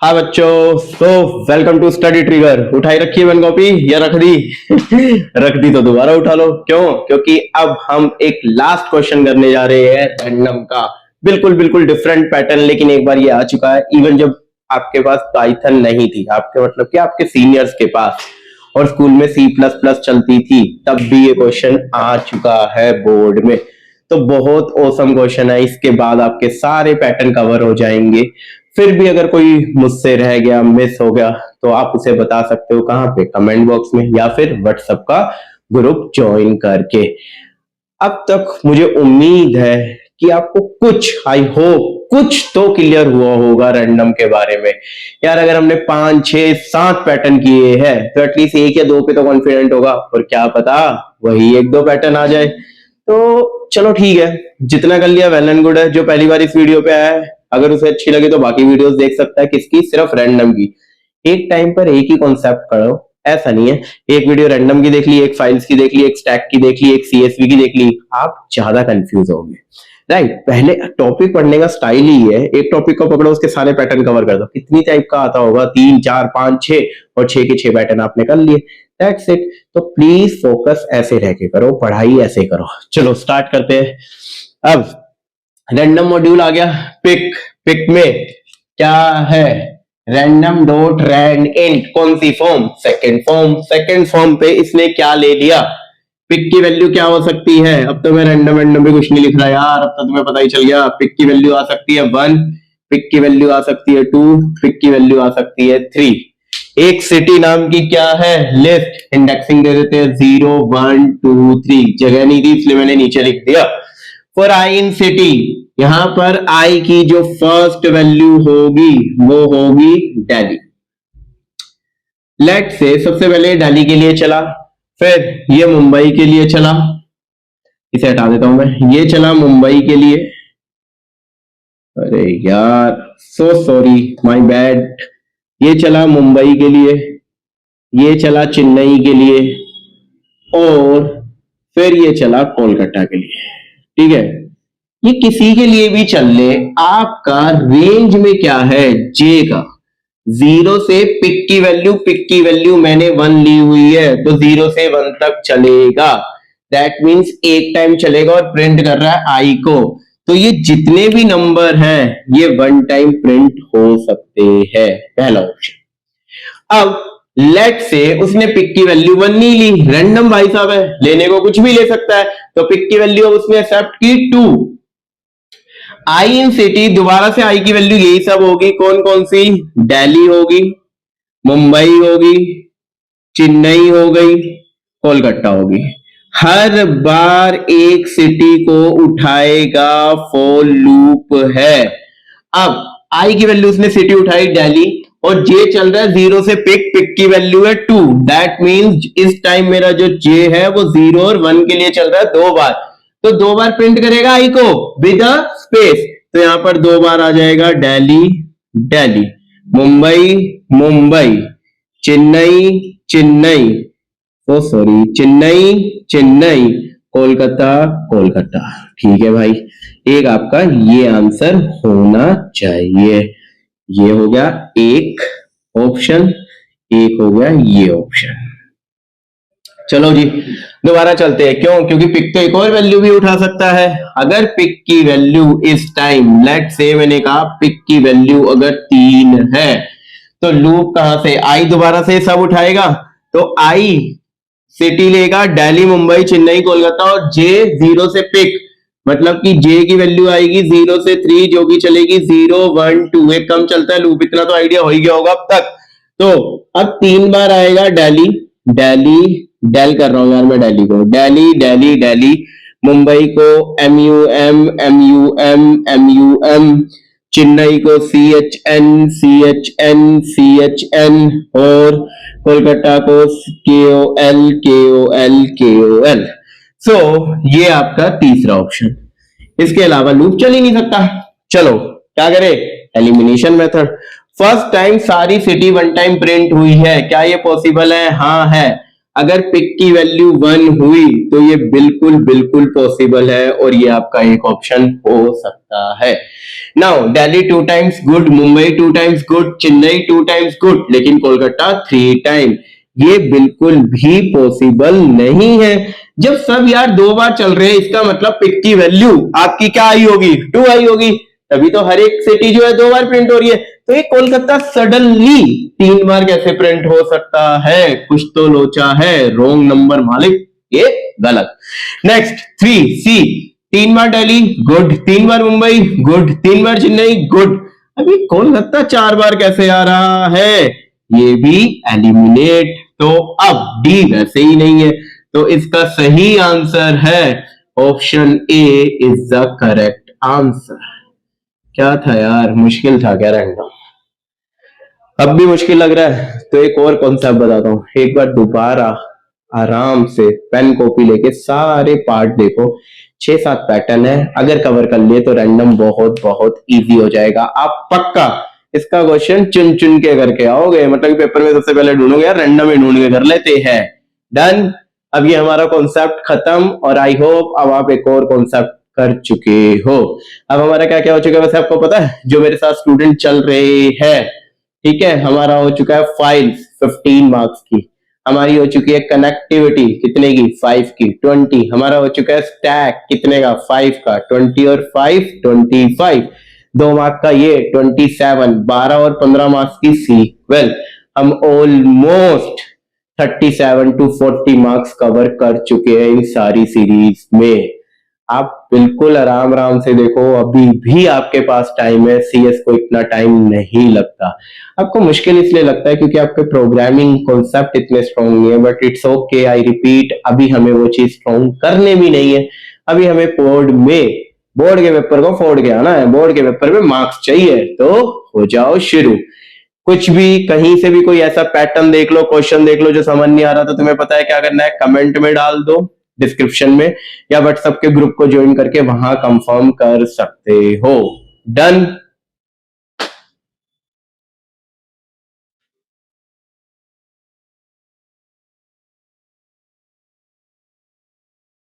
हाँ बच्चों, welcome to study trigger. उठाई रखी है पेन कॉपी या रख दी? रख दी तो दोबारा उठा लो। क्यों? क्योंकि अब हम एक लास्ट क्वेश्चन करने जा रहे हैं रैंडम का। बिल्कुल बिल्कुल डिफरेंट पैटर्न, लेकिन एक बार ये आ चुका है। इवन जब आपके पास पाइथन नहीं थी, आपके मतलब कि आपके सीनियर्स के पास, और स्कूल में C++ चलती थी, तब भी ये क्वेश्चन आ चुका है बोर्ड में। तो बहुत औसम क्वेश्चन है। इसके बाद आपके सारे पैटर्न कवर हो जाएंगे। फिर भी अगर कोई मुझसे रह गया, मिस हो गया, तो आप उसे बता सकते हो। कहां पे? कमेंट बॉक्स में, या फिर व्हाट्सएप का ग्रुप ज्वाइन करके। अब तक मुझे उम्मीद है कि आपको कुछ, आई होप कुछ तो क्लियर हुआ होगा रैंडम के बारे में। यार अगर हमने 5 6 7 पैटर्न किए हैं, तो एटलीस्ट 1 या 2 पे तो कॉन्फिडेंट होगा, और क्या पता वही 1 2 पैटर्न आ जाए। तो चलो ठीक है, जितना कर लिया वेल एंड गुड है। जो पहली बार इस वीडियो पे आया है, अगर उसे अच्छी लगे तो बाकी वीडियोस देख सकता है। किसकी? सिर्फ रैंडम की। एक टाइम पर एक ही कॉन्सेप्ट करो, ऐसा नहीं है एक वीडियो रैंडम की देख ली, एक फाइल्स की देख ली, एक स्टैक की देख ली, एक CSV की देख ली, आप ज्यादा कंफ्यूज होंगे। राइट, पहले टॉपिक पढ़ने का स्टाइल ही है, एक टॉपिक को पकड़ो, उसके सारे पैटर्न कवर कर दो। कितनी टाइप का आता होगा? 3 4 5 6, और 6 के 6 पैटर्न आपने कर लिए। That's it. तो प्लीज फोकस ऐसे रह के करो, पढ़ाई ऐसे करो। चलो स्टार्ट करते हैं। अब रैंडम मॉड्यूल आ गया। पिक पिक में क्या है? Random dot rand int. कौन सी form? Second form. Second form पे इसने क्या ले लिया? पिक की वैल्यू क्या हो सकती है? अब तो मैं रैंडम भी कुछ नहीं लिख रहा यार, अब तो तुम्हें पता ही चल गया। पिक की वैल्यू आ सकती है 1, पिक की वैल्यू आ सकती है 2, पिक की वैल्यू आ सकती है 3। एक सिटी नाम की क्या है? लिस्ट। इंडेक्सिंग दे देते हैं 0 1 2 3। जगह नहीं थी इसलिए मैंने नीचे लिख दिया। फॉर आई इन सिटी, यहां पर आई की जो फर्स्ट वैल्यू होगी वो होगी दिल्ली। लेट से सबसे पहले दिल्ली के लिए चला, फिर ये मुंबई के लिए चला, इसे हटा देता हूं मैं, ये चला मुंबई के लिए। अरे यार, सो सॉरी, माय बैड। ये चला मुंबई के लिए, ये चला चेन्नई के लिए, और फिर ये चला कोलकाता के लिए। ठीक है, ये किसी के लिए भी चल ले। आपका रेंज में क्या है? जे का। 0 से पिक की वैल्यू मैंने 1 ली हुई है, तो 0 से 1 तक चलेगा। दैट मींस एक टाइम चलेगा, और प्रिंट कर रहा है आई को। तो ये जितने भी नंबर हैं, ये 1 टाइम प्रिंट हो सकते हैं। पहला ऑप्शन। अब लेट से उसने पिक की वैल्यू 1 नहीं ली, रैंडम भाई साहब है, लेने को कुछ भी ले सकता है। तो पिक की वैल्यू उसने एक्सेप्ट की 2। आई इन सिटी, दोबारा से आई की वैल्यू यही सब होगी। कौन कौन सी? दिल्ली होगी, मुंबई होगी, चेन्नई हो गई, कोलकाता होगी। हर बार एक सिटी को उठाएगा, फॉर लूप है। अब आई की वैल्यू उसने सिटी उठाई दिल्ली, और जे चल रहा है 0 से पिक की वैल्यू है 2। दैट मींस इस टाइम मेरा जो जे है वो 0 और 1 के लिए चल रहा है 2 बार। तो 2 बार प्रिंट करेगा आई को विद अ स्पेस। तो यहां पर 2 बार आ जाएगा दिल्ली दिल्ली, मुंबई मुंबई, चेन्नई चेन्नई, ओ सॉरी, चेन्नई चेन्नई, कोलकाता कोलकाता। ठीक है भाई, एक आपका ये आंसर होना चाहिए। ये हो गया एक ऑप्शन, एक हो गया ये ऑप्शन। चलो जी, दोबारा चलते हैं। क्यों? क्योंकि पिक तो एक और वैल्यू भी उठा सकता है। अगर पिक की वैल्यू इस टाइम, लेट से मैंने कहा पिक की वैल्यू अगर 3 है, तो लूप कहां से? आई दोबारा से सब उठाएगा। तो आई सिटी लेगा दिल्ली मुंबई चेन्नई कोलकाता, और जे 0 से पिक, मतलब कि जे की वैल्यू आएगी 0 से 3, जो कि चलेगी 0 1 2। एक कम चलता है लूप, इतना तो आइडिया हो ही गया होगा अब तक। तो अब 3 बार आएगा दिल्ली दिल्ली, डेल कर रहा हूं यार मैं दिल्ली को, दिल्ली दिल्ली दिल्ली, मुंबई को MUM MUM MUM, चेन्नई को CHN CHN CHN, और कोलकाता को KOL KOL KOL। सो ये आपका तीसरा ऑप्शन। इसके अलावा लूप चल ही नहीं सकता। चलो क्या करें? Elimination method. फर्स्ट टाइम सारी सिटी 1 टाइम प्रिंट हुई है, क्या ये पॉसिबल है? हाँ है। अगर पिक की वैल्यू 1 हुई तो ये बिल्कुल बिल्कुल पॉसिबल है और ये आपका एक ऑप्शन हो सकता है। Now Delhi 2 times good, Mumbai 2 times good, Chennai 2 times good, लेकिन कोलकाता 3 टाइम, ये बिल्कुल भी पॉसिबल नहीं है। जब सब यार 2 बार चल रहे हैं इसका मतलब पिक की वैल्यू आपकी क्या आई होगी, 2 आई होगी, तभी तो हर एक सिटी जो है 2 बार प्रिंट हो रही है। तो ये कोलकाता सडनली 3 बार कैसे प्रिंट हो सकता है, कुछ तो लोचा है, रोंग नंबर मालिक, ये गलत। नेक्स्ट 3 सी, 3 बार दिल्ली गुड, 3 बार मुंबई गुड, 3 बार चेन्नई गुड, अभी कोलकाता 4 बार कैसे आ रहा है, ये भी एलिमिनेट। तो अब डी वैसे ही नहीं है, तो इसका सही आंसर है option A is the correct answer. क्या था यार, मुश्किल था क्या रैंडम? अब भी मुश्किल लग रहा है तो एक और कॉन्सेप्ट बताता हूँ, एक बार दोबारा आराम से पेन कॉपी लेके सारे पार्ट देखो, 6-7 पैटर्न है, अगर कवर कर लिए तो रैंडम बहुत बहुत इजी हो जाएगा। आप पक्का इसका क्वेश्चन चुन चुन के करके आओगे, मतलब पेपर में सबसे पहले ढूंढोगे यार, रैंडम ही ढूंढ के कर लेते हैं। डन, अब ये हमारा कॉन्सेप्ट खत्म और आई होप अब आप एक और कॉन्सेप्ट कर चुके हो। अब हमारा क्या क्या हो चुका है वैसे आपको पता है, जो मेरे साथ स्टूडेंट चल रहे हैं, ठीक है, हमारा हो चुका है फाइल्स 15 मार्क्स की, हमारी हो चुकी है कनेक्टिविटी कितने की 5 की 20, हमारा हो चुका है स्टैक कितने का 5 का 20 और 5 25, 2 मार्क का ये 27, 12 और 15 मार्क्स की सीक्वल, हम ऑलमोस्ट 37 to 40 मार्क्स कवर कर चुके हैं इन सारी सीरीज में। आप बिल्कुल आराम आराम से देखो, अभी भी आपके पास टाइम है, सीएस को इतना टाइम नहीं लगता। आपको मुश्किल इसलिए लगता है क्योंकि आपके प्रोग्रामिंग कॉन्सेप्ट इतने स्ट्रॉन्ग नहीं है, but it's okay, I repeat, अभी हमें वो चीज स्ट्रॉन्ग करने भी नहीं है। अभी हमें बोर्ड के पेपर को फोड़ के आना है, बोर्ड के पेपर में मार्क्स चाहिए, तो हो जाओ शुरू। कुछ भी कहीं से भी कोई ऐसा पैटर्न देख लो, क्वेश्चन देख लो जो समझ नहीं आ रहा, तो तुम्हें पता है क्या करना है, कमेंट में डाल दो डिस्क्रिप्शन में, या व्हाट्सएप के ग्रुप को ज्वाइन करके वहां कंफर्म कर सकते हो। डन।